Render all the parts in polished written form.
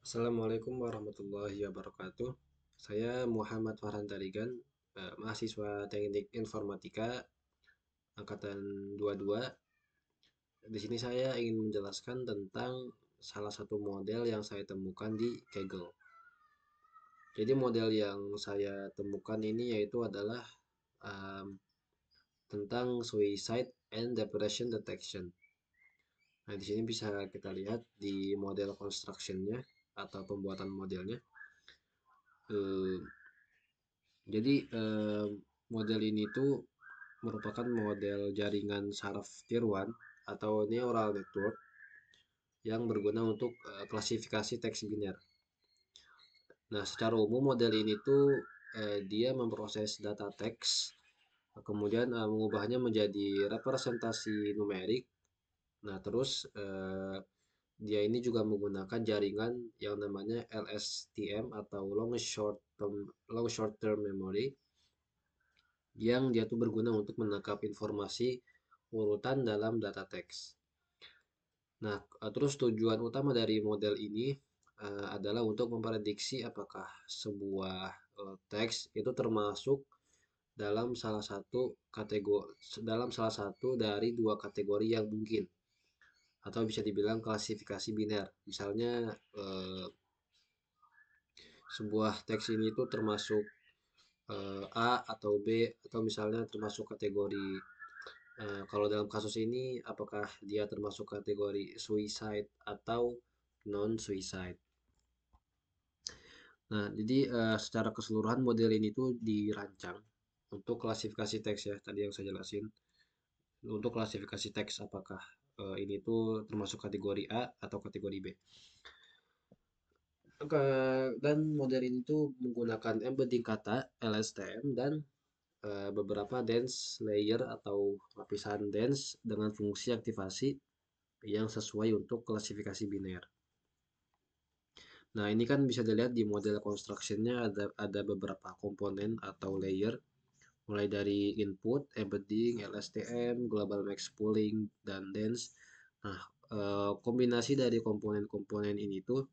Assalamualaikum warahmatullahi wabarakatuh. Saya Muhammad Farhan Tarigan, mahasiswa Teknik Informatika angkatan 22. Di sini saya ingin menjelaskan tentang salah satu model yang saya temukan di Kaggle. Jadi model yang saya temukan ini yaitu adalah um, tentang suicide and depression detection. Nah, di sini bisa kita lihat di model construction-nya atau pembuatan modelnya. Eh, jadi model ini tuh merupakan model jaringan saraf tier 1 atau neural network yang berguna untuk klasifikasi teks biner. Nah, secara umum model ini tuh dia memproses data teks, kemudian mengubahnya menjadi representasi numerik. Nah, terus dia ini juga menggunakan jaringan yang namanya LSTM atau long short term memory yang dia tuh berguna untuk menangkap informasi urutan dalam data teks. Nah, terus tujuan utama dari model ini adalah untuk memprediksi apakah sebuah teks itu termasuk dalam salah satu dari dua kategori yang mungkin atau bisa dibilang klasifikasi biner. Misalnya sebuah teks ini itu termasuk A atau B atau misalnya termasuk kategori kalau dalam kasus ini apakah dia termasuk kategori suicide atau non suicide. Nah, jadi secara keseluruhan model ini tuh dirancang untuk klasifikasi teks ya, tadi yang saya jelasin. Untuk klasifikasi teks apakah ini tuh termasuk kategori A atau kategori B. Dan model ini tuh menggunakan embedding kata LSTM dan beberapa dense layer atau lapisan dense dengan fungsi aktivasi yang sesuai untuk klasifikasi biner. Nah, ini kan bisa dilihat di model construction-nya ada beberapa komponen atau layer, mulai dari input, embedding, LSTM, global max pooling, dan dense. Nah, kombinasi dari komponen-komponen ini tuh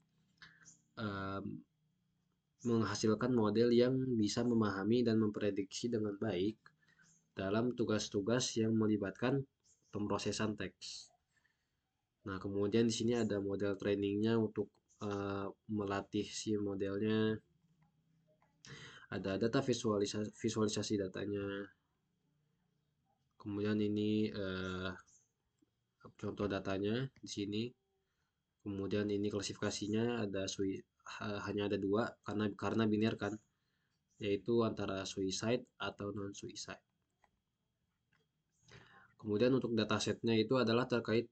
em, menghasilkan model yang bisa memahami dan memprediksi dengan baik dalam tugas-tugas yang melibatkan pemrosesan teks. Nah, kemudian di sini ada model trainingnya untuk melatih si modelnya. Ada data visualisasi datanya. Kemudian ini contoh datanya di sini. Kemudian ini klasifikasinya hanya ada dua karena biner kan, yaitu antara suicide atau non suicide. Kemudian untuk datasetnya itu adalah terkait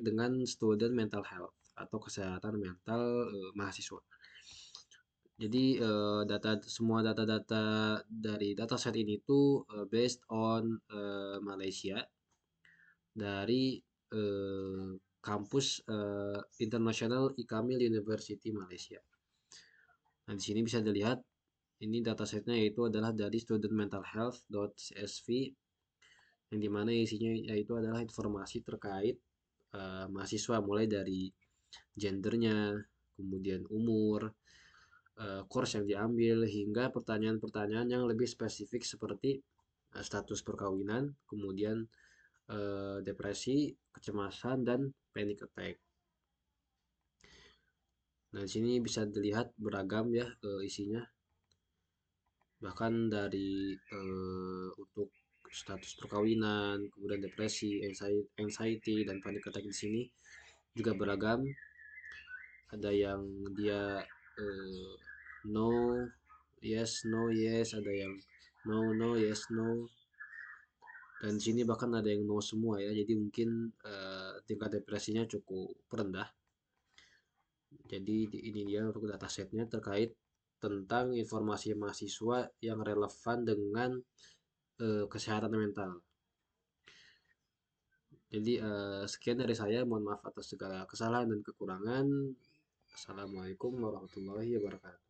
dengan student mental health atau kesehatan mental mahasiswa. Jadi semua data-data dari dataset ini tuh based on Malaysia dari eh, kampus International Ikamil University Malaysia. Nah, di sini bisa dilihat ini datasetnya yaitu adalah dari studentmentalhealth.csv yang dimana isinya yaitu adalah informasi terkait mahasiswa mulai dari gendernya, kemudian umur, course yang diambil, hingga pertanyaan-pertanyaan yang lebih spesifik seperti status perkawinan, kemudian depresi, kecemasan, dan panic attack. Nah, di sini bisa dilihat beragam ya isinya. Bahkan dari untuk status perkawinan, kemudian depresi, anxiety, dan panic attack di sini juga beragam. Ada yang dia uh, no, yes, no, yes, ada yang no, no, yes, no. Dan di sini bahkan ada yang no semua ya. Jadi mungkin tingkat depresinya cukup rendah. Jadi ini dia untuk datasetnya terkait tentang informasi mahasiswa yang relevan dengan kesehatan mental. Jadi sekian dari saya. Mohon maaf atas segala kesalahan dan kekurangan. Assalamualaikum warahmatullahi wabarakatuh.